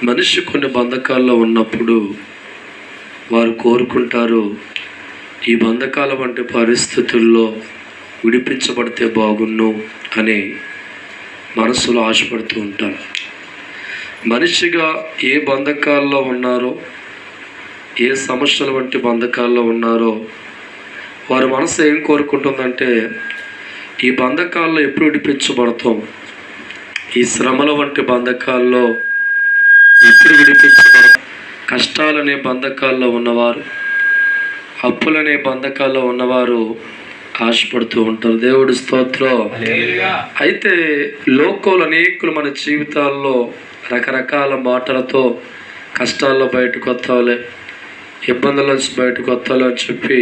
మనిషి కొన్ని బంధకాల్లో ఉన్నప్పుడు వారు కోరుకుంటారు, ఈ బంధకాల వంటి పరిస్థితుల్లో విడిపించబడితే బాగున్ను అని మనసులో ఆశపడుతూ ఉంటారు. మనిషిగా ఏ బంధకాల్లో ఉన్నారో, ఏ సమస్యల వంటి బంధకాల్లో ఉన్నారో వారి మనసు ఏం కోరుకుంటుందంటే, ఈ బంధకాల్లో ఎప్పుడు విడిపించబడతాం, ఈ శ్రమల వంటి బంధకాల్లో ఎప్పుడు విడిపించబడతాం. కష్టాలనే బంధకాల్లో ఉన్నవారు, అప్పులనే బంధకాల్లో ఉన్నవారు ఆశపడుతూ ఉంటారు. దేవుడి స్తోత్రం. అయితే లోకంలో అనేకులు మన జీవితాల్లో రకరకాల మాటలతో కష్టాల్లో బయటకు వస్తావులే, ఇబ్బందుల నుంచి బయటకు వస్తావు అని చెప్పి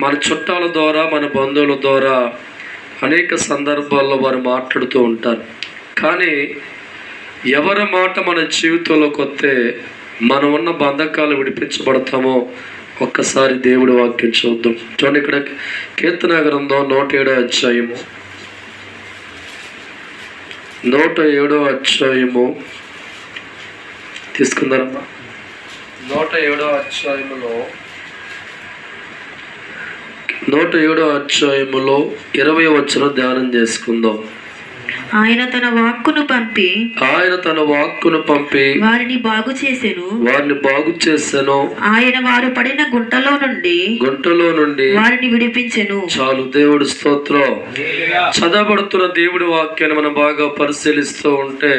మన చుట్టాల ద్వారా, మన బంధువుల ద్వారా అనేక సందర్భాల్లో వారు మాట్లాడుతూ ఉంటారు. కానీ ఎవరి మాట మన జీవితంలోకి వస్తే మనం ఉన్న బంధకాలు విడిపించబడతామో ఒక్కసారి దేవుడి వాక్యం చూద్దాం. చూడండి, ఇక్కడ కీర్తన గ్రంథం 107వ అధ్యాయము 107వ అధ్యాయము తీసుకుందారమ్మా. 107వ అధ్యాయములో 20వ వచనం ధ్యానం చేసుకుందాం. ఆయన తన వాక్కును పంపి వారిని బాగు చేసెను. ఆయన వారు పడిన గుంటలో నుండి వారిని విడిపించెను. చాలు, దేవుడి స్తోత్రం. చదవబడుతున్న దేవుడి వాక్యాన్ని మనం బాగా పరిశీలిస్తూ ఉంటే,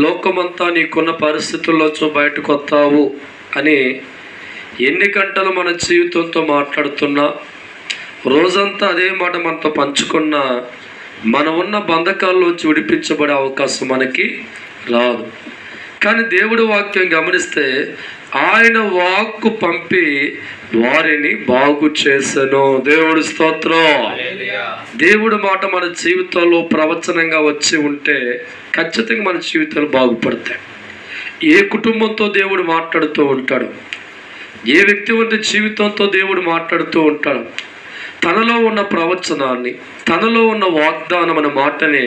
లోకమంతా నీకున్న పరిస్థితుల్లో బయటకు వస్తావు అని ఎన్ని గంటలు మన జీవితంతో మాట్లాడుతున్నా, రోజంతా అదే మాట మనతో పంచుకున్నా, మనం ఉన్న బంధకాల్లోంచి విడిపించబడే అవకాశం మనకి రాదు. కానీ దేవుడి వాక్యం గమనిస్తే, ఆయన వాక్కు పంపి వారిని బాగు చేసెను. దేవుడి స్తోత్రం. దేవుడి మాట మన జీవితంలో ప్రవచనంగా వచ్చి ఉంటే ఖచ్చితంగా మన జీవితాలు బాగుపడతాయి. ఏ కుటుంబంతో దేవుడు మాట్లాడుతూ ఉంటాడు, ఏ వ్యక్తి వంటి జీవితంతో దేవుడు మాట్లాడుతూ ఉంటాడు, తనలో ఉన్న ప్రవచనాన్ని, తనలో ఉన్న వాగ్దానం అనే మాటని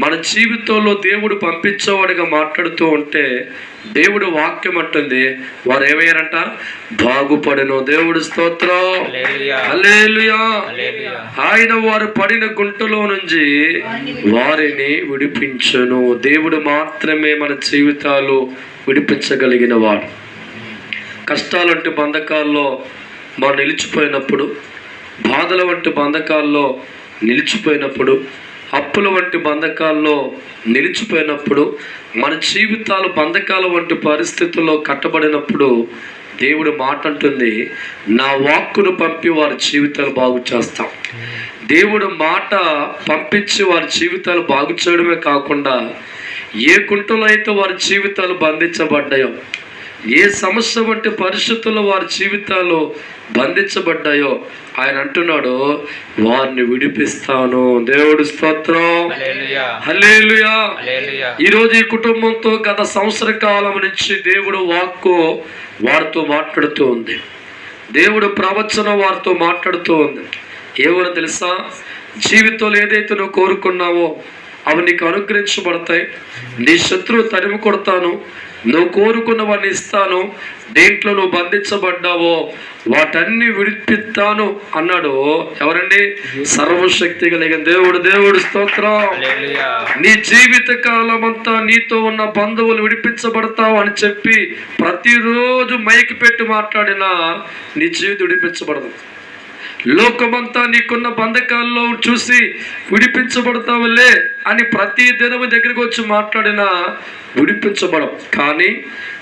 మన జీవితంలో దేవుడు పంపించేవాడిగా మాట్లాడుతూ ఉంటే, దేవుడు వాక్యం అంటుంది వారు ఏమయ్యారంట, బాగుపడెను. దేవుడి స్తోత్రం. హల్లెలూయా. ఆయన వారు పడిన గుంటలో నుంచి వారిని విడిపించెను. దేవుడు మాత్రమే మన జీవితాలు విడిపించగలిగిన వాడు. కష్టాలంటే బంధకాల్లో మనం నిలిచిపోయినప్పుడు, బాధల వంటి బంధకాల్లో నిలిచిపోయినప్పుడు, అప్పుల వంటి బంధకాల్లో నిలిచిపోయినప్పుడు, మన జీవితాలు బంధకాల వంటి పరిస్థితుల్లో కట్టబడినప్పుడు దేవుడు మాట అంటుంది, నా వాక్కును పంపి వారి జీవితాలు బాగు చేస్తాం. దేవుడు మాట పంపించి వారి జీవితాలు బాగు చేయడమే కాకుండా, ఏ గుంటలో అయితే వారి జీవితాలు బంధించబడ్డాయో, ఏ సమస్య వంటి పరిస్థితుల్లో వారి జీవితాలు బంధించబడ్డాయో ఆయన అంటున్నాడు, వారిని విడిపిస్తాను. దేవుడి స్తోత్రం. హల్లెలూయా. ఈరోజు ఈ కుటుంబంతో గత సంవత్సర కాలం నుంచి దేవుడు వాక్కు వారితో మాట్లాడుతూ ఉంది. దేవుడు ప్రవచనం వారితో మాట్లాడుతూ ఉంది. ఎవరు తెలుసా, జీవితంలో ఏదైతే నువ్వు కోరుకున్నావో అవి నీకు అనుగ్రహించబడతాయి. నీ శత్రువు తరిమి కొడతాను, నువ్వు కోరుకున్న వాడిని ఇస్తాను, దేంట్లో నువ్వు బంధించబడ్డావో వాటన్ని విడిపిస్తాను అన్నాడు. ఎవరండి? సర్వశక్తి కలిగిన దేవుడు. దేవుడు స్తోత్రం. నీ జీవిత కాలం అంతా నీతో ఉన్న బంధువులు విడిపించబడతావు అని చెప్పి ప్రతిరోజు మైకి పెట్టి మాట్లాడినా నీ జీవితం విడిపించబడదు. లోకమంతా నీకున్న బంధకాల్లో చూసి విడిపించబడతావులే అని ప్రతి దినము దగ్గరికి వచ్చి మాట్లాడినా విడిపించబడం. కానీ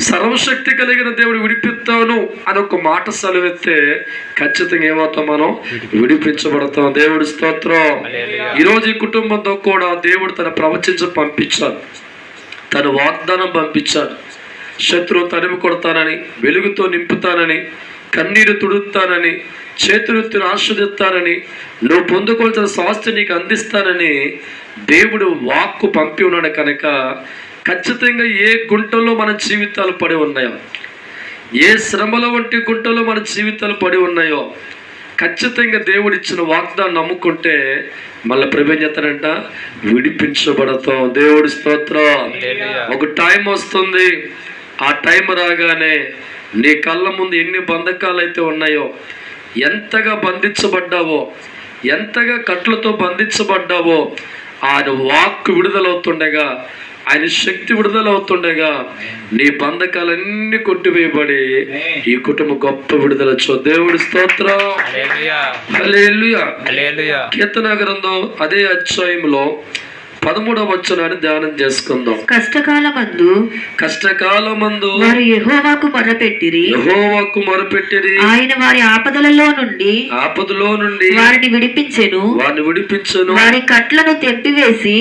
సర్వశక్తి కలిగిన దేవుడు విడిపిస్తాను అని ఒక మాట సెలవెత్తే ఖచ్చితంగా ఏమవుతాం, మనం విడిపించబడతాం. దేవుడి స్తోత్రం. ఈరోజు ఈ కుటుంబంతో కూడా దేవుడు తన ప్రవచించి పంపించాడు, తన వాగ్దానం పంపించాడు. శత్రువు తరిమి కొడతానని, వెలుగుతో నింపుతానని, కన్నీరు తుడుతానని, చేతులెత్తును ఆశీర్వదిస్తానని, నువ్వు పొందుకోవాల్సిన స్వాస్థ్యం నీకు అందిస్తానని దేవుడు వాక్కు పంపి ఉన్నాడు. కనుక ఖచ్చితంగా ఏ గుంటలో మన జీవితాలు పడి ఉన్నాయో, ఏ శ్రమల వంటి గుంటలో మన జీవితాలు పడి ఉన్నాయో, ఖచ్చితంగా దేవుడు ఇచ్చిన వాగ్దానం నమ్ముకుంటే మళ్ళీ ప్రభు చెప్తాడంట, విడిపించబడతాం. దేవుడి స్తోత్రం. ఒక టైం వస్తుంది, ఆ టైం రాగానే నీ కళ్ళ ముందు ఎన్ని బంధకాలు అయితే ఉన్నాయో, ఎంతగా బంధించబడ్డావో, ఎంతగా కట్లతో బంధించబడ్డావో, ఆయన వాక్కు విడుదలవుతుండగా, ఆయన శక్తి విడుదలవుతుండగా నీ బంధకాలన్నీ కొట్టివేయబడి ఈ కుటుంబం గొప్ప విడుదల. దేవుడి స్తోత్రం. హల్లెలూయా. కీర్తన గ్రంథం అదే అధ్యాయంలో 13వ వచనాన్ని ధ్యానం చేసుకుందాం. కష్టకాలమందు వారు యెహోవాకు మొరపెట్టిరి, ఆయన వారి ఆపదలో నుండి వారిని విడిపించెను. వారి కట్లను తెంపివేసి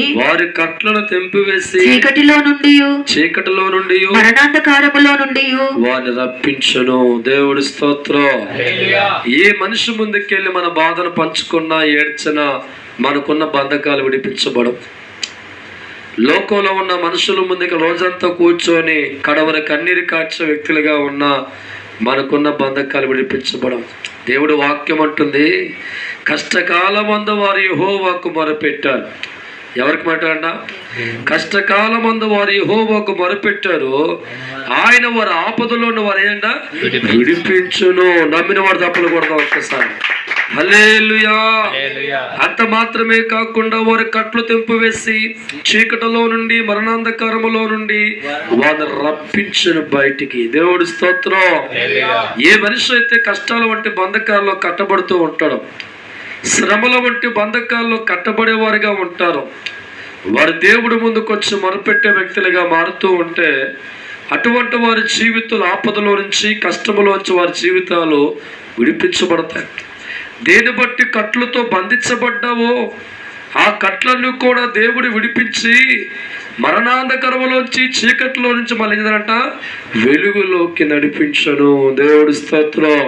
చీకటిలో నుండి మరణాంధకారములో నుండి వారిని రప్పించెను. దేవుడి స్తోత్రం. ఏ మనిషి ముందుకెళ్ళి మన బాధను పంచుకున్నా, ఏడ్చినా మనకున్న బంధకాలు విడిపించబడం. లోకంలో ఉన్న మనుషుల ముందుకు రోజంతా కూర్చొని కడవర కన్నీరు కార్చే వ్యక్తులుగా ఉన్న మనకున్న బంధకాలు విడిపించబడం. దేవుడు వాక్యం అంటుంది, కష్టకాలమందు వారు యెహోవాకు మొరపెట్టారు. ఎవరికి మాట్లాడ? కష్టకాలమందు వారు యెహోవాకు మొరపెట్టారు, ఆయన వారి ఆపదలో వారు ఏంట విడిపించును. నమ్మిన వాడు తప్పులు కొడదాం ఒక్కసారి. హల్లెలూయా. అంత మాత్రమే కాకుండా వారి కట్లు తెంపివేసి చీకటిలో నుండి మరణాంధకారములో నుండి వారిని రప్పించును బయటికి. దేవుడి స్తోత్రం. ఏ మనిషి అయితే కష్టాల వంటి బంధకాల్లో కట్టబడుతూ ఉంటాడో, శ్రమల వంటి బంధకాల్లో కట్టబడేవారుగా ఉంటారు, వారి దేవుడి ముందుకు వచ్చి మొరపెట్టే వ్యక్తులుగా మారుతూ ఉంటే అటువంటి వారి జీవితాలు ఆపదలో నుంచి, కష్టములోంచి వారి జీవితాలు విడిపించబడతాయి. దేని బట్టి కట్లతో బంధించబడ్డావో ఆ కట్లను కూడా దేవుడు విడిపించి మరణాంధకరములోంచి, చీకట్లో నుంచి మళ్ళీ ఏంటంట వెలుగులోకి నడిపించను. దేవుడి స్తోత్రం.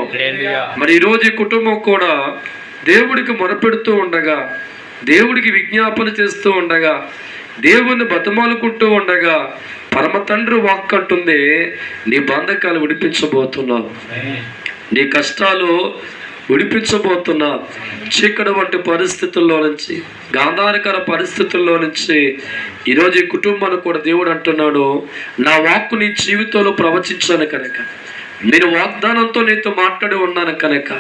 మరి ఈరోజు ఈ కుటుంబం కూడా దేవుడికి మొరపెడుతూ ఉండగా, దేవుడికి విజ్ఞాపన చేస్తూ ఉండగా, దేవుణ్ణి బతిమాలుకుంటూ ఉండగా పరమ తండ్రి వాక్కు అంటుంది, నీ బంధకాలు విడిపించబోతున్నావు, నీ కష్టాలు విడిపించబోతున్నా. చీకటి వంటి పరిస్థితుల్లో నుంచి, గాంధారకర పరిస్థితుల్లో నుంచి ఈరోజు ఈ కుటుంబాన్ని కూడా దేవుడు అంటున్నాడు, నా వాక్కు నీ జీవితంలో ప్రవచించాను కనుక, నేను వాగ్దానంతో నీతో మాట్లాడి ఉన్నాను కనుక,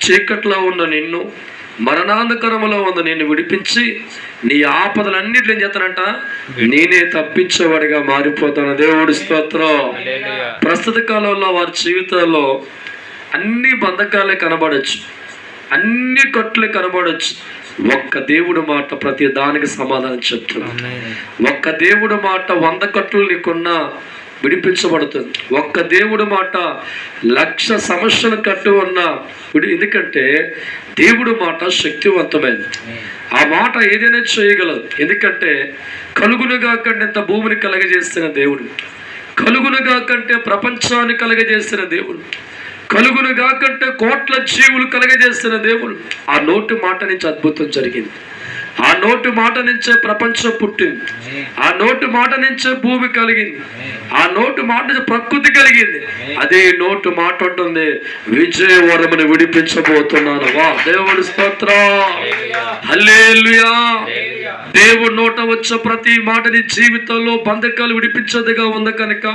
చీకట్లో ఉన్న నిన్ను, మరణాంధకరములో ఉన్న నిన్ను విడిపించి నీ ఆపదలన్నింటిని ఏం చేస్తానంట, నేనే తప్పించేవాడిగా మారిపోతాను. దేవుడి స్తోత్రం. ప్రస్తుత కాలంలో వారి జీవితాల్లో అన్ని బంధకాలే కనబడచ్చు, అన్ని కట్లే కనబడచ్చు. ఒక్క దేవుడు మాట ప్రతి దానికి సమాధానం చెప్తున్నాడు. ఒక్క దేవుడు మాట 100 కట్లు నీకున్నా విడిపించబడుతుంది. ఒక్క దేవుడు మాట 1,00,000 సమస్యలు కట్టు ఉన్నా ఎందుకంటే దేవుడు మాట శక్తివంతమైనది. ఆ మాట ఏదైనా చేయగలదు. ఎందుకంటే కలుగునుగా కంటే ఇంత భూమిని కలగజేసిన దేవుడు, కలుగునుగా కంటే ప్రపంచాన్ని కలగజేసిన దేవుడు, కలుగునుగా కంటే కోట్ల జీవులు కలగజేసిన దేవుడు. ఆ నోటి మాట నుంచి అద్భుతం జరిగింది. ఆ నోటి మాట నుంచే ప్రపంచం పుట్టింది. ఆ నోటి మాట నుంచే భూమి కలిగింది. ఆ నోటి మాట నుంచి ప్రకృతి కలిగింది. అదే నోటి మాట ఉంటుంది, విజయవరమును విడిపించబోతున్నాను. వా దేవుడి స్తోత్రం. హల్లెలూయా. దేవుడి నోట వచ్చే ప్రతి మాట నీ జీవితంలో బంధకాలు విడిపించేదిగా ఉంది కనుక,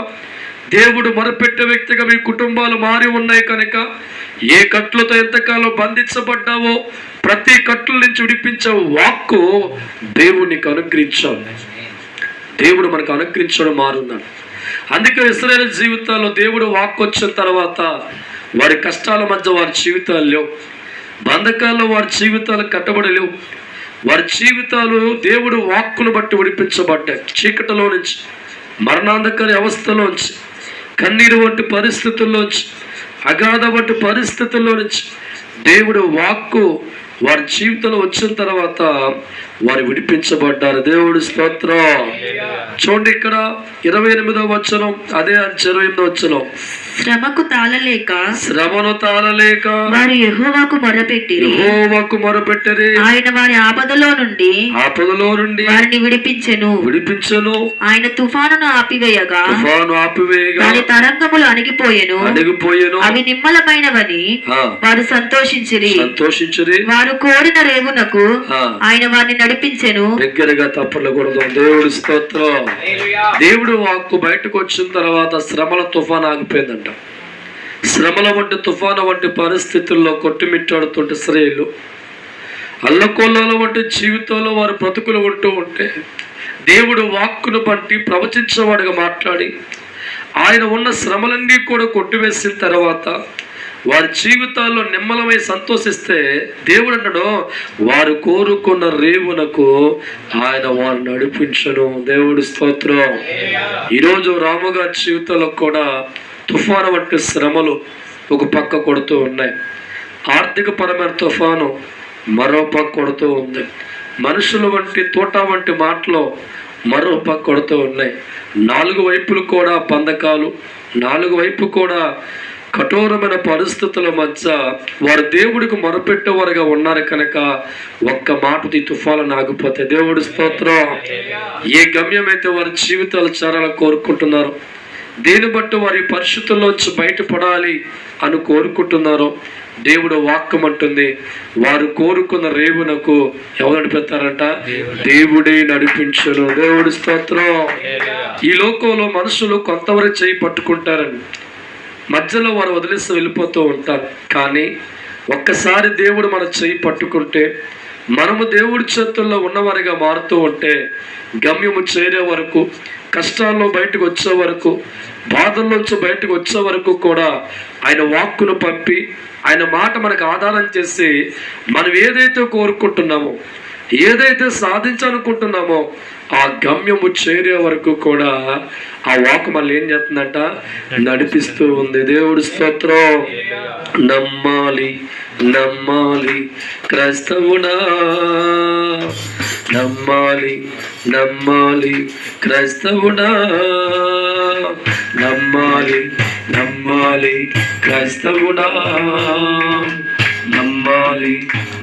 దేవుడు మొరపెట్టే వ్యక్తిగా మీ కుటుంబాలు మారి ఉన్నాయి కనుక, ఏ కట్లతో ఎంతకాలం బంధించబడ్డావో ప్రతి కట్ల నుంచి విడిపించే వాక్కు దేవునికి అనుగ్రహించాడు. దేవుడు మనకు అనుగ్రహించడం మారున్నాడు. అందుకే ఇశ్రాయేలు జీవితాల్లో దేవుడు వాక్కు వచ్చిన తర్వాత వారి కష్టాల మధ్య వారి జీవితాలు లేవు, బంధకాల్లో వారి జీవితాలు కట్టబడలేవు. వారి జీవితాలు దేవుడు వాక్కును బట్టి విడిపించబడ్డాయి. చీకటిలో నుంచి, మరణాంధకార అవస్థలోంచి, కన్నీరు వంటి పరిస్థితుల్లోంచి, అగాధ వంటి పరిస్థితుల్లో నుంచి దేవుడు వాక్కు వారి జీవితంలో వచ్చిన తర్వాత వారు విడిపించబడ్డారు. దేవుడి స్తోత్రం. చూడండి ఇక్కడ 28వ వచనం, అదే 28వ వచనం. శ్రమను తాళలేక వారు యెహోవాకు మొరపెట్టిరి. ఆయన వారి ఆపదలో నుండి వారిని విడిపించెను. ఆయన తుఫానును ఆపివేయగా వారి తరంగములు అణిగిపోయెను. అవి నిమ్మలమైనవని వారు సంతోషించిరి. వారు కోరిన రేవునకు ఆయన వారిని నడిపించెను. దగ్గరగా తప్పలకూడదు. దేవుడి స్తోత్రం. దేవుడు వాక్కు బయటకు వచ్చిన తర్వాత శ్రమల తుఫాను ఆగిపోయిందంట. శ్రమల వంటి తుఫాను వంటి పరిస్థితుల్లో కొట్టుమిట్టాడుతుంటే స్త్రీలు అల్లకొల్లాల వంటి జీవితంలో వారు బ్రతుకులు ఉంటూ ఉంటే దేవుడు వాక్కును బట్టి ప్రవచించేవాడుగా మాట్లాడి ఆయన ఉన్న శ్రమలన్నీ కూడా కొట్టివేసిన తర్వాత వారి జీవితాల్లో నిమ్మలమై సంతోషిస్తే దేవుడు అన్నాడు, వారు కోరుకున్న రేవునకు ఆయన వారు నడిపించను. దేవుడి స్తోత్రం. ఈరోజు రాముగారి జీవితంలో కూడా తుఫాను వంటి శ్రమలు ఒక పక్క కొడుతూ ఉన్నాయి. ఆర్థిక పరమైన తుఫాను మరో పక్క కొడుతూ ఉంది. మనుషుల వంటి తోట వంటి మాటలు మరో పక్క కొడుతూ ఉన్నాయి. 4 వైపులు కూడా బంధకాలు, 4 వైపు కూడా కఠోరమైన పరిస్థితుల మధ్య వారు దేవుడికి మొరపెట్టేవారుగా ఉన్నారు కనుక ఒక్క మాటది తుఫాను ఆగిపోతే దేవుడి స్తోత్రం. ఏ గమ్యం అయితే వారి జీవితాలు చేరాలని కోరుకుంటున్నారో, దేని బట్టి వారి పరిస్థితుల్లోంచి బయటపడాలి అని కోరుకుంటున్నారో దేవుడు వాక్యం అంటుంది, వారు కోరుకున్న రేవునకు ఎవరు నడిపెత్తారంట? దేవుడే నడిపించును. దేవుడి స్తోత్రం. ఈ లోకంలో మనుషులు కొంతవరకు చేయి పట్టుకుంటారని మధ్యలో వారు వదిలేసి వెళ్ళిపోతూ ఉంటారు. కానీ ఒక్కసారి దేవుడు మన చేయి పట్టుకుంటే, మనము దేవుడి చేతుల్లో ఉన్నవారిగా మారుతూ ఉంటే గమ్యము చేరే వరకు, కష్టాల్లో బయటకు వచ్చే వరకు, బాధల్లోంచి బయటకు వచ్చే వరకు కూడా ఆయన వాక్కును పంపి ఆయన మాట మనకు ఆధారం చేసి మనం ఏదైతే కోరుకుంటున్నామో, ఏదైతే సాధించాలనుకుంటున్నామో ఆ గమ్యము చేరే వరకు కూడా ఆ వాక్ మళ్ళీ ఏం చేస్తుందంట? నడిపిస్తూ ఉంది. దేవుడి స్తోత్రం. నమ్మాలి నమ్మాలి క్రైస్తవుడా, నమ్మాలి నమ్మాలి క్రైస్తవుడా, నమ్మాలి నమ్మాలి క్రైస్తవుడా, నమ్మాలి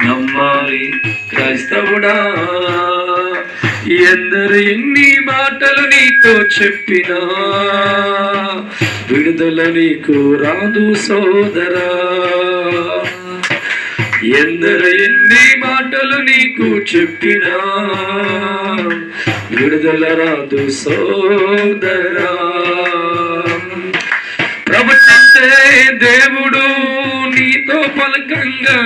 నమ్మాలి క్రైస్తవుడా. ఎందరు ఎన్ని మాటలు నీతో చెప్పినా విడుదల నీకు రాదు సోదరా. ఎందరు ఎన్ని మాటలు నీకు చెప్పినా విడుదల రాదు సోదరా. ప్రవచిస్తే దేవుడు నీతో పలకంగా,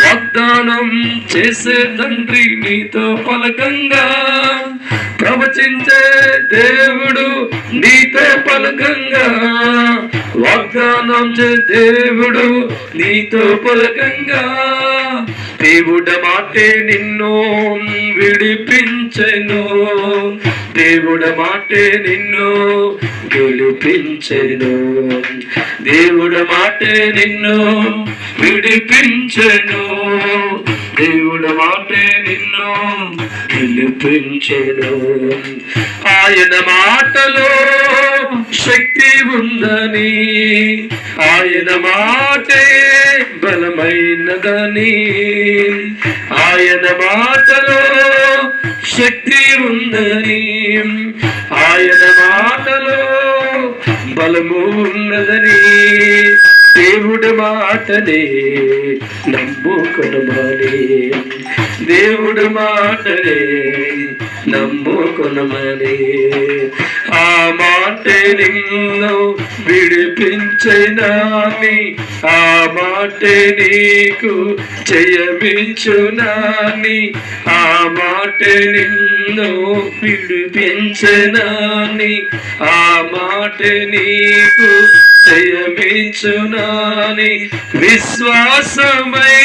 వాగ్దానం చేసే తండ్రి నీతో పలకంగా, ప్రవచించే దేవుడు నీతో పలకంగా, వాగ్దానం చే దేవుడు నీతో పలకంగా. దేవుడ మాటే నిన్ను విడిపించెను, దేవుడ మాటే నిన్ను గెలిపించెను, దేవుడ మాటే నిన్ను విడిపించెను, దేవుడ మాటే నిన్ను గెలిపించెను. ఆయన మాటలో శక్తి ఉందని, ఆయన మాటే బలమైనదని, ఆయన మాటలో శక్తి ఉందని, ఆయన మాటలో బలము ఉన్నదని దేవుడి మాటనే నమ్ముకొనమని, దేవుడి మాటనే నమ్ముకొనమని. ఆ మాట నిన్ను విడిపించెనాని, ఆ మాట నీకు జయమిచ్చునాని, ఆ మాట నిన్ను విడిపించెనాని, ఆ మాట నీకు జయమిచ్చునాని. విశ్వాసమై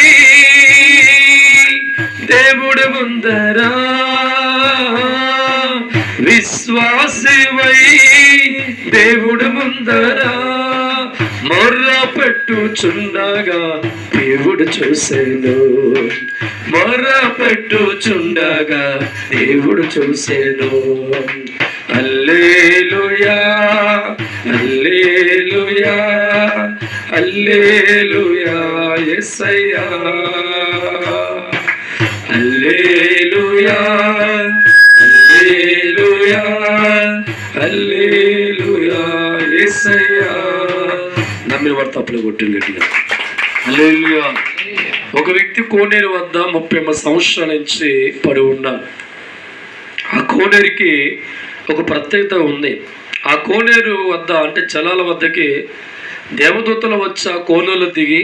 దేవుడు ముందరా, విశ్వాసమై దేవుడు ముందరా మొర్ర పెట్టుచుండగా దేవుడు చూసేను, మొరపెట్టుచుండగా దేవుడు చూసెను. హల్లెలూయా హల్లెలూయా హల్లెలూయా యేసయ్యా హల్లెలూయా హల్లెలూయా హల్లెలూయా యేసయ్యా. నమ్మిన వారు తప్పులు కొట్టింది గట్టిగా హల్లెలూయా. ఒక వ్యక్తి కోనేరు వద్ద 30 సంవత్సరాల నుంచి పడి ఉన్నారు. ఆ కోనేరుకి ఒక ప్రత్యేకత ఉంది. ఆ కోనేరు వద్ద అంటే జలాల వద్దకి దేవదూతలు వచ్చి ఆ కోనేరులో దిగి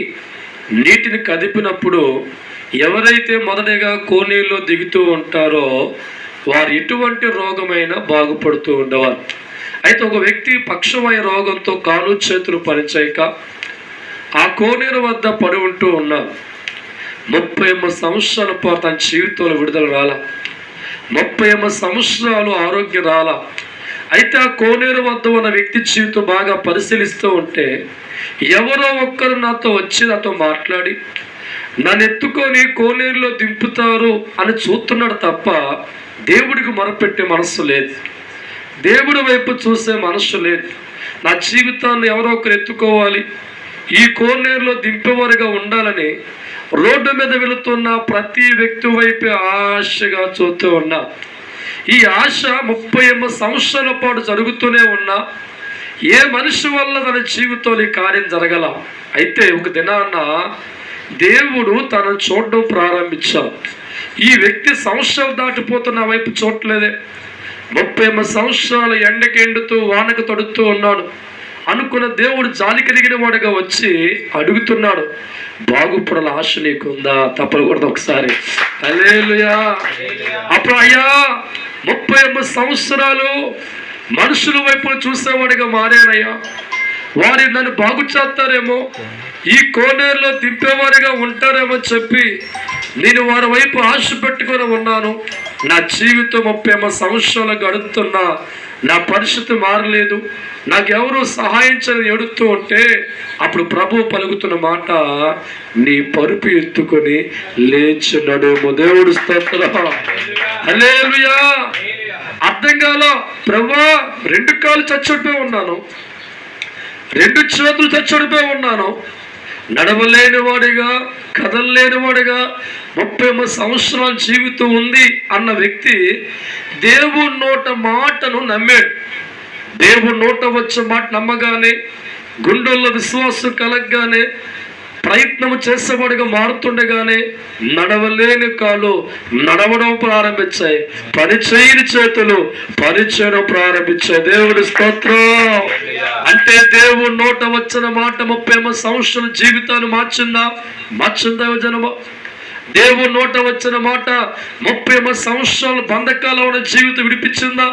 నీటిని కదిపినప్పుడు ఎవరైతే మొదటిగా కోనేరులో దిగుతూ ఉంటారో వారు ఎటువంటి రోగమైనా బాగుపడుతూ ఉండేవారు. అయితే ఒక వ్యక్తి పక్షవాయు రోగంతో కాలు చేతులు పనిచేయక ఆ కోనేరు వద్ద పడి ఉంటూ ఉన్నారు. 38 సంవత్సరాల పాటు తన జీవితంలో విడుదల రాల, 38 సంవత్సరాలు ఆరోగ్యం రాల. అయితే ఆ కోనేరు వద్ద ఉన్న వ్యక్తి జీవితం బాగా పరిశీలిస్తూ ఉంటే ఎవరో ఒక్కరు నాతో వచ్చి నాతో మాట్లాడి నన్ను ఎత్తుకొని కోనేరులో దింపుతారు అని చూస్తున్నాడు తప్ప దేవుడికి మొరపెట్టే మనస్సు లేదు, దేవుడి వైపు చూసే మనస్సు లేదు. నా జీవితాన్ని ఎవరో ఒకరు ఎత్తుకోవాలి, ఈ కోనేరులో దింపేవారుగా ఉండాలని రోడ్డు మీద వెళుతున్న ప్రతి వ్యక్తి వైపు ఆశగా చూస్తూ ఉన్నా. ఈ ఆశ 38 సంవత్సరాల పాటు జరుగుతూనే ఉన్నా ఏ మనిషి వల్ల తన జీవితంలో ఈ కార్యం జరగల. అయితే ఒక దినాన్న దేవుడు తనను చూడడం ప్రారంభించాడు. ఈ వ్యక్తి సంవత్సరాలు దాటిపోతున్న వైపు చూడలేదే, 38 సంవత్సరాలు ఎండకి ఎండుతూ వానకు తడుతూ ఉన్నాడు. అనుకున్న దేవుడు జాలి కలిగిన వాడుగా వచ్చి అడుగుతున్నాడు, బాగుపడాల ఆశ నీకుందా? తప్పకూడదు ఒకసారి హల్లెలూయా. అప్పుడు అయ్యా 38 సంవత్సరాలు మనుషుల వైపు చూసేవాడిగా మారానయ్యా, వారి నన్ను బాగు చేస్తారేమో, ఈ కోనేరులో దింపేవారిగా ఉంటారేమో చెప్పి నేను వారి వైపు ఆశ పెట్టుకొని ఉన్నాను. నా జీవితం 38 సంవత్సరాలు గడుపుతున్నా నా పరిస్థితి మారలేదు, నాకెవరూ సహాయం చేయని ఎడుతూ ఉంటే అప్పుడు ప్రభు పలుకుతున్న మాట, నీ పరుపు ఎత్తుకొని లేచి నడుము. దేవుడు స్తోత్రం హల్లెలూయా. అర్థం కాల, ప్రభువా 2 కాళ్ళు చచ్చడిపోయి ఉన్నాను, 2 చేతులు చచ్చడిపోయి ఉన్నాను, నడవలేని వాడిగా కదలలేని వాడిగా 38 సంవత్సరాల జీవితం ఉంది అన్న వ్యక్తి దేవుడి నోట మాటను నమ్మాడు. దేవుడి నోట వచ్చే మాట నమ్మగానే, గుండెల్లో విశ్వాసం కలగగానే, ప్రయత్నం చేసేవాడిగా మారుతుండగానే నడవలేని కాళ్ళు నడవడం ప్రారంభించాయి, పనిచేయని చేతులు పనిచేయడం ప్రారంభించాయి. దేవుడి స్తోత్రం. అంటే దేవుడి నోట వచ్చిన మాట 38 సంవత్సరాల జీవితాన్ని మార్చిందా? మార్చిందా జనమ? దేవుడి నోట వచ్చిన మాట 38 సంవత్సరాల బంధకాల ఉన్న జీవితం విడిపించిందా?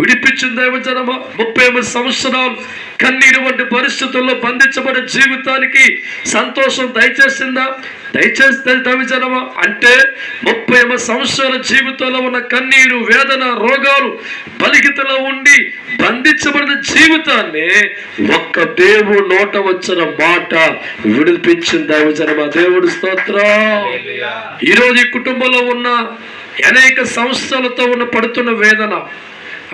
విడిపించింది దైవజనమ. 38 సంవత్సరాలు కన్నీరు వంటి పరిస్థితుల్లో బంధించబడే జీవితానికి సంతోషం దయచేసిందా? దయచేస్తే దైవజనమ. అంటే 38 సంవత్సరాల జీవితంలో ఉన్న కన్నీరు, వేదన, రోగాలు, బలిగితలో ఉండి బంధించబడిన జీవితాన్ని ఒక్క దేవుడు నోట వచ్చిన మాట విడిపించింది దైవజనమ. దేవుడి స్తోత్రం. ఈరోజు ఈ కుటుంబంలో ఉన్న అనేక సంవత్సరాలతో ఉన్న పడుతున్న వేదన,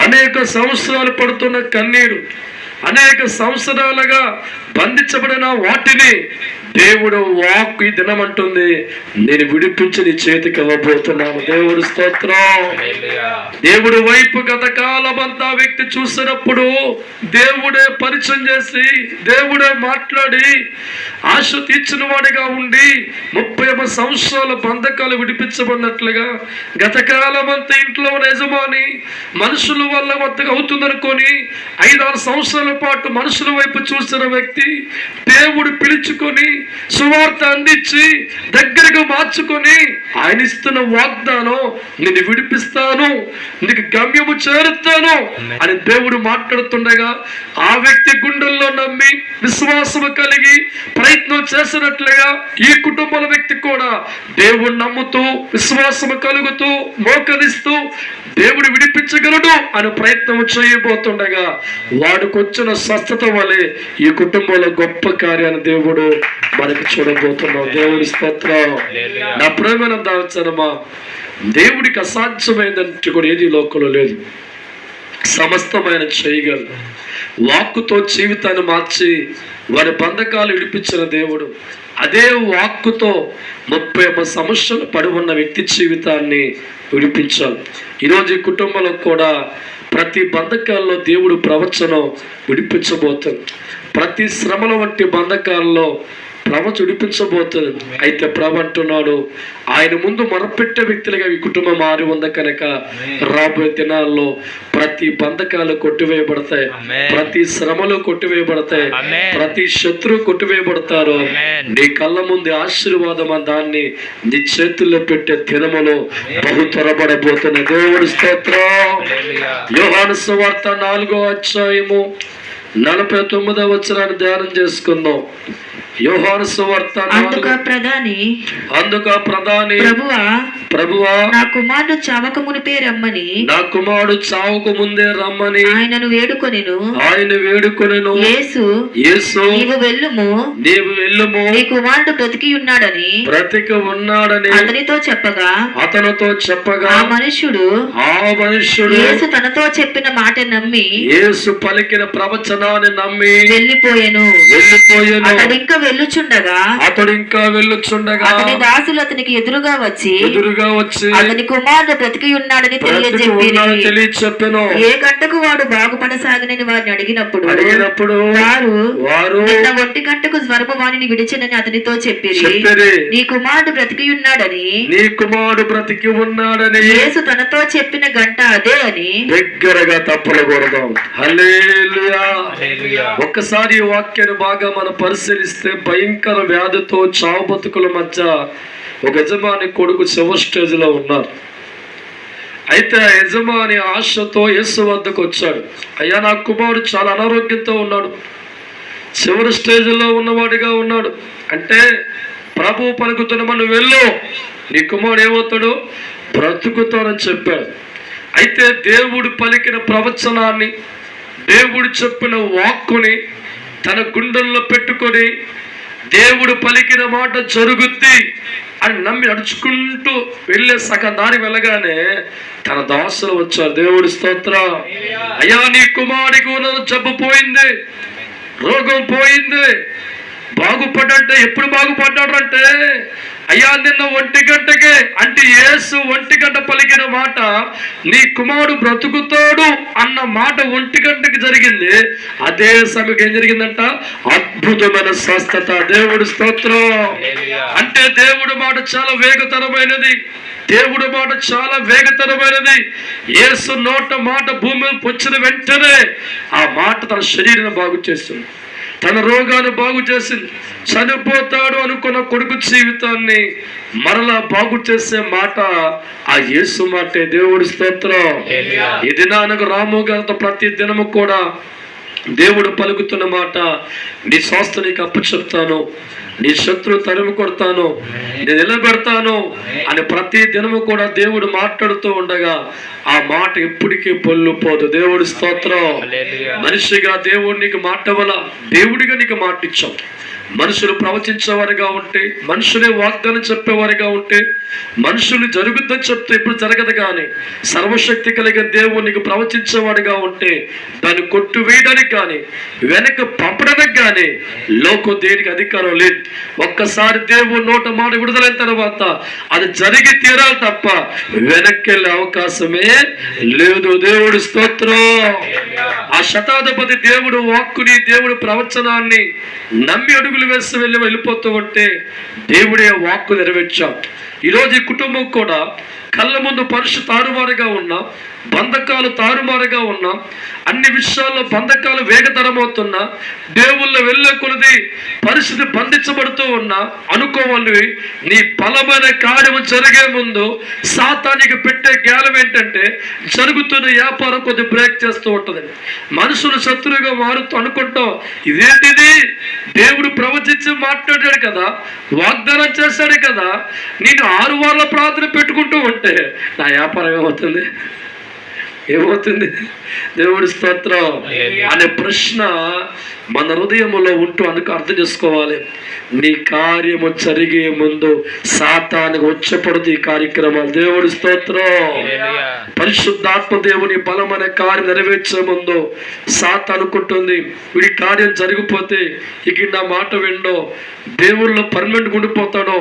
అనేక సంవత్సరాలు పడుతున్న కన్నీరు, అనేక సంవత్సరాలుగా బంధించబడిన వాటిని దేవుడు వాక్కు ఈ దినం అంటుంది, నేను విడిపించి నీ చేతికి ఇవ్వబోతున్నాను. దేవుడు స్తోత్రం. దేవుడు వైపు గత కాలమంతా వ్యక్తి చూసినప్పుడు దేవుడే పరిచయం చేసి, దేవుడే మాట్లాడి ఆశ తీర్చిన వాడిగా ఉండి 38 సంవత్సరాల బంధకాలు విడిపించబడినట్లుగా గత కాలమంతా ఇంట్లో ఉన్న యజమాని మనుషుల వల్ల మొత్తగా అవుతుందనుకొని 5-6 సంవత్సరాల పాటు మనుషుల వైపు చూసిన వ్యక్తి దేవుడు పిలుచుకొని సువార్త అందించి దగ్గరగా మార్చుకొని ఆయన ఇస్తున్న వాగ్దానం, నిన్ను విడిపిస్తాను, నీకు గమ్యము చేరుతాను అని దేవుడు మాట్లాడుతుండగా ఆ వ్యక్తి గుండెల్లో నమ్మి విశ్వాసము కలిగి ప్రయత్నం చేసినట్లుగా ఈ కుటుంబాల వ్యక్తి కూడా దేవుడు నమ్ముతూ విశ్వాసము కలుగుతూ మోకరిస్తూ దేవుడు విడిపించగలడు అని ప్రయత్నం చేయబోతుండగా వాడికి వచ్చిన స్వస్థత వలె ఈ కుటుంబంలో గొప్ప కార్యాన్ని దేవుడు మనకి చూడబోతున్నాం. దేవుడి స్తోత్రం. నా ప్రేమైన దావచ్చనమా, దేవుడికి అసాధ్యమైనట్టు కూడా ఏది లోకంలో లేదు. సమస్తమైన చేయగలరు. వాక్కుతో జీవితాన్ని మార్చి వారి బంధకాలు విడిపించిన దేవుడు అదే వాక్కుతో 30 సంవత్సరాలు పడి ఉన్న వ్యక్తి జీవితాన్ని విడిపించాలి. ఈరోజు ఈ కుటుంబంలో కూడా ప్రతి బంధకాల్లో దేవుడు ప్రవచనం విడిపించబోతుంది. ప్రతి శ్రమల వంటి బంధకాల్లో ప్రవచనం విడిపించబోతుంది. అయితే ప్రభు అంటున్నాడు, ఆయన ముందు మొరపెట్టే వ్యక్తులుగా ఈ కుటుంబం మారి ఉంది కనుక రాబోయే దినాల్లో ప్రతి బంధకాలు కొట్టివేయబడతాయి, ప్రతి శ్రమలు కొట్టివేయబడతాయి, ప్రతి శత్రువు కొట్టివేయబడతారు. నీ కళ్ళ ముందు ఆశీర్వాదం దాన్ని నీ చేతుల్లో పెట్టే దినములో బహు త్వరపడబోతున్న దేవుడి స్తోత్రం. యోహాను సువార్త 4వ అధ్యాయము 49వ వచనాన్ని ధ్యానం చేసుకుందాం. యోహాను సువార్త అందుక ప్రధాని ప్రభువా నా కుమారుడు చావక మునిపే రమ్మని, నా కుమారుడు చావక ముందే రమ్మని ఆయనను వేడుకొనెను. యేసు నీవు వెళ్ళుము, నీ కుమారుడు బ్రతికి ఉన్నాడని అతనితో చెప్పగా ఆ మనుష్యుడు యేసు తనతో చెప్పిన మాట నమ్మి, యేసు పలికిన ప్రవచనాన్ని నమ్మి వెళ్ళిపోయెను. అతడు ఇంకా వెళ్ళుచుండగా అతని దాసులు అతనికి ఎదురుగా వచ్చి అతని కుమారుడు బ్రతికి ఉన్నాడని తెలియచెప్పెను. ఏ గంటకు వాడు బాగుపడసాగనని వారిని అడిగినప్పుడు వారు నిన్న 1 గంటకు జ్వరము వానిని విడిచెనని అతనితో చెప్పిరి. నీ కుమారుడు బ్రతికి ఉన్నాడని యేసు తనతో చెప్పిన గంట అదే అని దగ్గరగా తప్పలకూడదు. హల్లెలూయా. ఒక్కసారి ఈ వాక్యాన్ని బాగా మనం పరిశీలిస్తే భయంకర వ్యాధితో చావు బతుకుల మధ్య ఒక యజమాని కొడుకు చివరి స్టేజ్లో ఉన్నారు. అయితే ఆ యజమాని ఆశతో యేసు వద్దకు వచ్చాడు. అయ్యా, నా కుమారుడు చాలా అనారోగ్యంతో ఉన్నాడు, చివరి స్టేజ్లో ఉన్నవాడిగా ఉన్నాడు. అంటే ప్రభు పలుకుతున్న మనం వెళ్ళు, నీ కుమారుడు ఏమవుతాడు, బ్రతుకుతాడని చెప్పాడు. అయితే దేవుడు పలికిన ప్రవచనాన్ని, దేవుడు చెప్పిన వాక్కుని తన గుండెల్లో పెట్టుకొని దేవుడు పలికిన మాట జరుగుద్ది అని నమ్మి నడుచుకుంటూ వెళ్ళే సగం దారి వెళ్ళగానే తన దాసులు వచ్చారు. దేవుడి స్తోత్రం. అయ్యా, నీ కుమారుడికి జబ్బు పోయింది, రోగం పోయింది, బాగుపడ్డంటే ఎప్పుడు బాగుపడ్డాడు అంటే అయ్యా నిన్న 1 గంటకే, అంటే యేసు 1 గంట పలికిన మాట నీ కుమారుడు బ్రతుకుతాడు అన్న మాట 1 గంటకి జరిగింది. అదే సమయం ఏం జరిగిందంట, అద్భుతమైన స్వస్థత. దేవుడి స్తోత్రం. అంటే దేవుడి మాట చాలా వేగతరమైనది. దేవుడి మాట చాలా వేగతరమైనది. యేసు నోట మాట భూమి వచ్చిన వెంటనే ఆ మాట తన శరీరాన్ని బాగు చేస్తుంది, తన రోగాన్ని బాగు చేసింది. చనిపోతాడు అనుకున్న కొడుకు జీవితాన్ని మరలా బాగు చేసే మాట ఆ యేసు మాటే. దేవుడి స్తోత్రం. ఈ దినానికి రాము గారితో ప్రతి దినము కూడా దేవుడు పలుకుతున్న మాట, నీ స్వస్థ నీకు అప్పచెప్తాను, నీ శత్రువు తరిమి కొడతాను, నేను నిలబెడతాను అని ప్రతి దినము కూడా దేవుడు మాట్లాడుతూ ఉండగా ఆ మాట ఎప్పటికీ పొల్లుపోదు. దేవుడి స్తోత్రం. మనిషిగా దేవుడు నీకు మాట వల్ల, దేవుడిగా నీకు మాట ఇచ్చాం. మనుషులు ప్రవచించేవారిగా ఉంటే, మనుషులే వాగ్దానం చెప్పేవారిగా ఉంటే, మనుషులు జరుగుద్దని చెప్తే ఇప్పుడు జరగదు. కానీ సర్వశక్తి కలిగిన దేవుడు నీకు ప్రవచించేవాడిగా ఉంటే దాన్ని కొట్టువేయడానికి కానీ వెనక పంపడానికి కానీ లోకం దేనికి అధికారం లేదు. ఒక్కసారి దేవుడు నోట మాట విడుదలైన తర్వాత అది జరిగి తీరాలి తప్ప వెనక్కి వెళ్ళే అవకాశమే లేదు. దేవుడి స్తోత్రం. ఆ శతాధిపతి దేవుడు వాక్కుని, దేవుడు ప్రవచనాన్ని నమ్మి అడుగులు వేసి వెళ్ళిపోతూ ఉంటే దేవుడే వాక్కు నెరవేర్చాం. ఈరోజు ఈ కుటుంబం కూడా కళ్ళ ముందు పరిస్థితి తారుమారుగా ఉన్నా, బంధకాలు తారుమారుగా ఉన్నా, అన్ని విషయాల్లో బంధకాలు వేగతరమవుతున్నా, దేవుళ్ళు వెళ్ళే కొలది పరిస్థితి బంధించబడుతూ ఉన్నా అనుకోవాలి. నీ బలమైన కార్యము జరిగే ముందు సాతానికి పెట్టే జ్ఞానం ఏంటంటే జరుగుతున్న వ్యాపారం కొద్ది బ్రేక్ చేస్తూ ఉంటుంది. మనుషులు శత్రువుగా మారుతూ అనుకుంటాం, ఇదేంటిది, దేవుడు ప్రవచించి మాట్లాడాడు కదా, వాగ్దానం చేశాడు కదా, నేను 6 వారాల ప్రార్థన పెట్టుకుంటూ ఉంటే నా వ్యాపారం ఏమవుతుంది? ఏమవుతుంది? దేవుడి స్తోత్రం అనే ప్రశ్న మన హృదయంలో ఉంటూ అర్థం చేసుకోవాలి. నీ కార్యము జరిగే ముందు సాతానికి వచ్చపడుతూ ఈ కార్యక్రమాలు. దేవుడి స్తోత్రం. పరిశుద్ధాత్మ దేవుని బలమైన కార్యం నెరవేర్చే ముందు సాతాను అనుకుంటుంది, వీడి కార్యం జరిగిపోతే ఇక నా మాట విండో, దేవుళ్ళో పర్మనెంట్ ఉండిపోతాడో,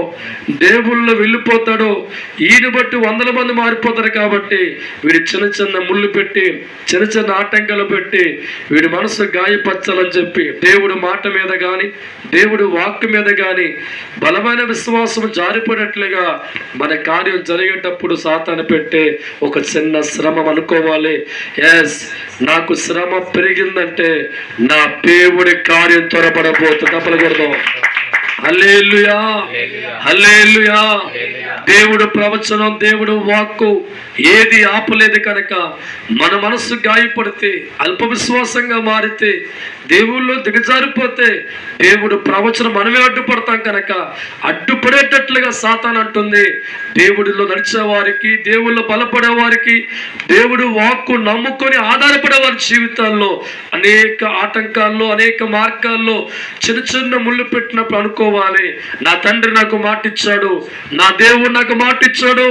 దేవుళ్ళో వెళ్ళిపోతాడో, ఈయన బట్టి 100 మంది మారిపోతారు కాబట్టి వీడి చిన్న చిన్న ముళ్ళు పెట్టి, చిన్న చిన్న ఆటంకాలు పెట్టి వీడి మనసు గాయపరచాలని చెప్పి దేవుడి మాట మీద కానీ, దేవుడి వాక్కు మీద కానీ బలమైన విశ్వాసం జారిపడినట్లుగా మన కార్యం జరిగేటప్పుడు సాతాను పెట్టే ఒక చిన్న శ్రమ అనుకోవాలి. ఎస్, నాకు శ్రమ పెరిగిందంటే నా దేవుడి కార్యం త్వరపడబోతుంది. తప్పకూడదు. హల్లెలూయా, హల్లెలూయా. దేవుడు ప్రవచనం, దేవుడు వాక్కు ఏది ఆపలేదు కనుక మన మనస్సు గాయపడితే, అల్ప విశ్వాసంగా మారితే, దేవుళ్ళు దిగజారిపోతే దేవుడు ప్రవచనం మనమే అడ్డుపడతాం కనుక అడ్డుపడేటట్లుగా సాతాను అంటుంది. దేవుడిలో నడిచే వారికి, దేవుళ్ళు బలపడే వారికి, దేవుడు వాక్కు నమ్ముకొని ఆధారపడే వారి జీవితాల్లో అనేక ఆటంకాల్లో, అనేక మార్గాల్లో చిన్న చిన్న ముళ్ళు పెట్టినప్పుడు అనుకోవాలి, నా తండ్రి నాకు మాట ఇచ్చాడు, నా దేవుడు నాకు మాట ఇచ్చాడు,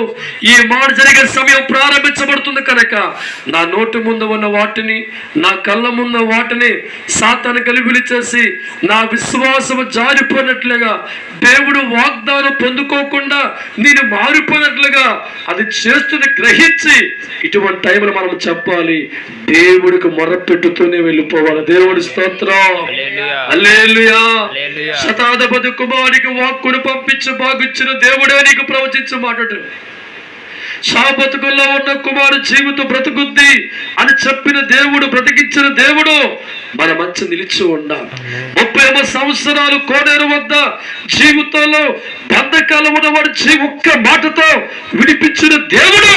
ఈ మాట జరిగే సమయం ప్రారంభించబడుతుంది కనుక నా నోటి ముందు ఉన్న వాటిని, నా కళ్ళ ముందు వాటిని సాతాను గలిబిలి చేసి నా విశ్వాసము జారిపోయినట్లుగా, దేవుడు వాగ్దానం పొందుకోకుండా నేను మారిపోయినట్లుగా అది చేస్తున్న గ్రహించి ఇటువంటి టైంలో మనం చెప్పాలి, దేవుడికి మొరపెట్టుతూనే వెళ్ళిపోవాలి. దేవుడి స్తోత్రం. హల్లెలూయా. శతాధిపతి కుమారునికి వాక్కును పంపించి బాగుచ్చిన దేవుడే నీకు ప్రవచించు మాట్లాడు. శాపతుకుల్లో ఉన్న కుమారు జీవితం బ్రతుకుద్ది అని చెప్పిన దేవుడు, బ్రతికించిన దేవుడు మన మంచి నిలిచి ఉండాలి. 30 సంవత్సరాలు కోనేరు వద్ద జీవితంలో బంధకాలు ఉన్నవాడు ఒక్క మాటతో విడిపించిన దేవుడు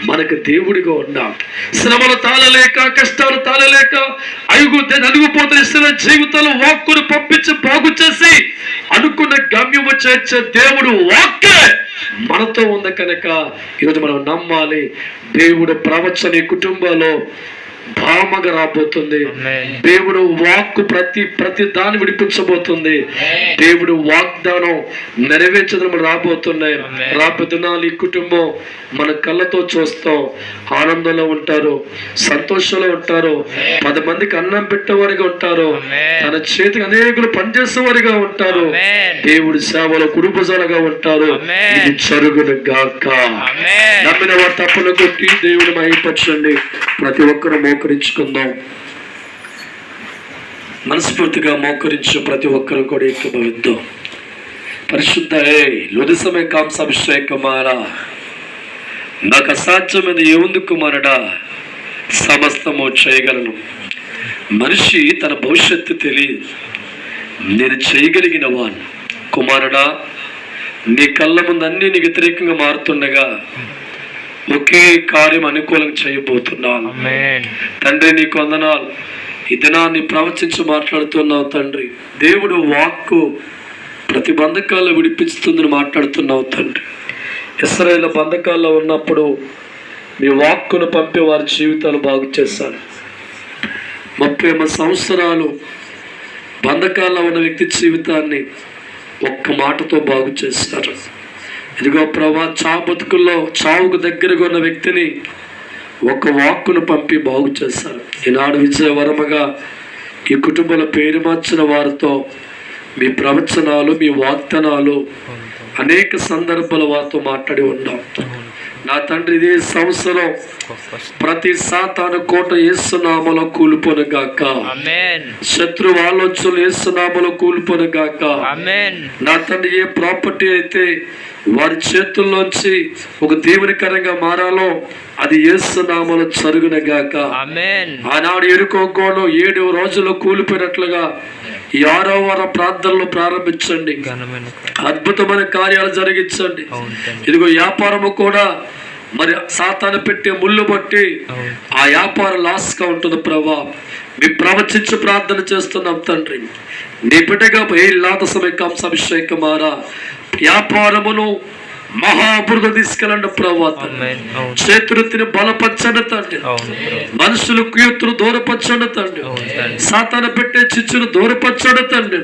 మనకు దేవుడిగా ఉన్నాం. శ్రమలు తాళలేక, కష్టాలు తాళలేక నలుగుపోతున్న ఇస్తున్న జీవితంలో వాక్కును పంపించి బాగు చేసి అనుకున్న గమ్యము చేర్చే దేవుడు వాక్కే మనతో ఉంది కనుక ఈరోజు మనం నమ్మాలి. దేవుడు ప్రవచన కుటుంబాల్లో భామగా రాబోతుంది. దేవుడు వాక్కు ప్రతి దాన్ని విడిపించబోతుంది. దేవుడు వాగ్దానం నెరవేర్చడం రాబోతున్నాయి. రాబోతున్నాను. ఈ కుటుంబం మన కళ్ళతో చూస్తాం, ఆనందంలో ఉంటారు, సంతోషంలో ఉంటారు, 10 మందికి అన్నం పెట్టేవారిగా ఉంటారు, తన చేతికి అనేకులు పనిచేసేవారిగా ఉంటారు, దేవుడి సేవలో కుటుంబజాలుగా ఉంటారు. ఇది జరుగును గాక. నమ్మిన వారు తప్పని కొట్టి దేవుడు మహిమపరచండి. ప్రతి ఒక్కరు మోకరించుకుందాం. మనస్ఫూర్తిగా మోకరించు ప్రతి ఒక్కరు కూడా ఏకీభవిద్దాం. పరిశుద్ధ లొదిసమే కాంసాభిషేకమారా, నాకు అసాధ్యమైన ఏముంది కుమారుడా, సమస్తము చేయగలను. మనిషి తన భవిష్యత్తు తెలియదు, నేను చేయగలిగిన వాడు. కుమారుడా, నీ కళ్ళ ముందు అన్నీ నీకు వ్యతిరేకంగా మారుతుండగా ఒకే కార్యం అనుకూలంగా చేయబోతున్నాను. తండ్రి నీకు వందనాలు. ఈ దినాన్ని ప్రవచించి మాట్లాడుతున్నావు తండ్రి. దేవుడు వాక్కు ప్రతి బంధకాల్లో విడిపిస్తుందని మాట్లాడుతున్నావు తండ్రి. ఇశ్రాయేలు బంధకాల్లో ఉన్నప్పుడు మీ వాక్కును పంపి వారి జీవితాలు బాగు చేశారు. 30 సంవత్సరాలు బంధకాల్లో ఉన్న వ్యక్తి జీవితాన్ని ఒక్క మాటతో బాగు చేశారు. ఇదిగో ప్రభా, బతుకుల్లో చావుకు దగ్గరగా ఉన్న వ్యక్తిని ఒక వాక్కును పంపి బాగు చేశారు. ఈనాడు విజయవరముగా ఈ కుటుంబాల పేరు మార్చిన వారితో మీ ప్రవచనాలు, మీ వాగ్దానాలు అనేక సందర్భాల వారితో మాట్లాడి ఉన్నాం. నా తండ్రి, ఇదే సంవత్సరం ప్రతి సాతాను కోట యేసు నామములో కూలిపోను గాక. శత్రు ఆలోచనలు యేసు నామములో కూలిపోను గాక. నా తండ్రి, ఏ ప్రాపర్టీ అయితే వారి చేతుల్లోంచి ఒక దేవునికరంగా మారాలో అది యేసు నామములో జరుగును గాక. ఆనాడు ఎరుకో గోడ 7 రోజుల్లో కూలిపోయినట్లుగా ఈ 6వ వారం ప్రార్థనలు ప్రారంభించండి. అద్భుతమైన కార్యాలు జరిగించండి. ఇదిగో వ్యాపారము కూడా మరి సాతాను పెట్టే ముళ్ళు బట్టి ఆ వ్యాపారం లాస్గా ఉంటుంది. ప్రభా, మీ ప్రవచించి ప్రార్థన చేస్తున్నాం తండ్రి. నీ బిడ్డగా ఏ లాత సమయ కంసాభిషేకమారా వ్యాపారమును మహాబురద తీసుకెళ్ళండి ప్రభు. చేతులెత్తిని బలపరచండి తండ్రి. మనుషులు కుయుత్తులు దూరపరచండి తండ్రి. సాతాను పెట్టే చిచ్చును దూరపరచండి తండ్రి.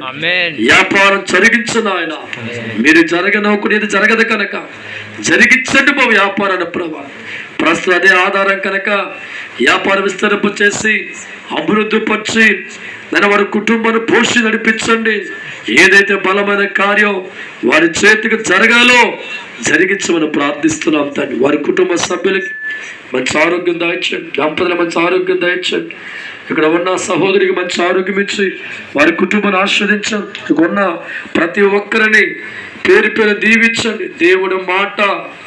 వ్యాపారం జరిగించను ఆయన. మీరు జరగనోకుని ఇది జరగదు కనుక జరిగించండి మా వ్యాపారాన్ని ప్రభు. ప్రస్తుతం అదే ఆధారం కనుక వ్యాపారం విస్తరింపు చేసి అభివృద్ధి పరిచి నేను వారి కుటుంబాన్ని పోషి నడిపించండి. ఏదైతే బలమైన కార్యం వారి చేతికి జరగాలో జరిగించమని ప్రార్థిస్తున్నాం తండ్రి. వారి కుటుంబ సభ్యులకి మంచి ఆరోగ్యం దయచేయండి. దంపతులు మంచి ఆరోగ్యం దయచేయండి. ఇక్కడ ఉన్న సహోదరికి మంచి ఆరోగ్యం ఇచ్చి వారి కుటుంబాన్ని ఆస్వాదించండి. ఇక్కడ ఉన్న ప్రతి ఒక్కరిని పేరు పేరు దీవించండి. దేవుడి మాట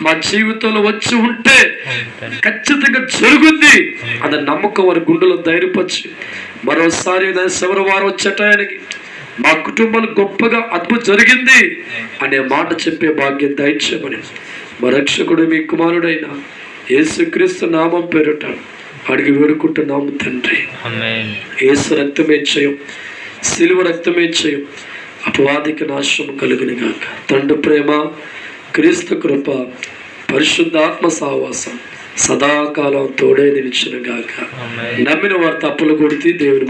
మా జీవితంలో వచ్చి ఉంటే ఖచ్చితంగా జరుగుద్ది అన్న నమ్మకం వారి గుండెలో ధైర్యపరిచి మరోసారి చివరి వారం వచ్చేటానికి మా కుటుంబాలు గొప్పగా అద్భుతం జరిగింది అనే మాట చెప్పే భాగ్యం దయచేయమని మా రక్షకుడు మీ కుమారుడైన యేసుక్రీస్తు నామం పేరుట అడిగి వేడుకుంటున్నాము తండ్రి. యేసు రక్తమే చేయం, సిలువ రక్తమే చేయం, అపవాదికి నాశనం కలుగును గాక. తండ్రి ప్రేమ, క్రీస్తు కృప, పరిశుద్ధాత్మ సహవాసం సదాకాలం తోడే నిలిచిన గాక. నమ్మిన వారు తప్పులు కొడితే దేవుని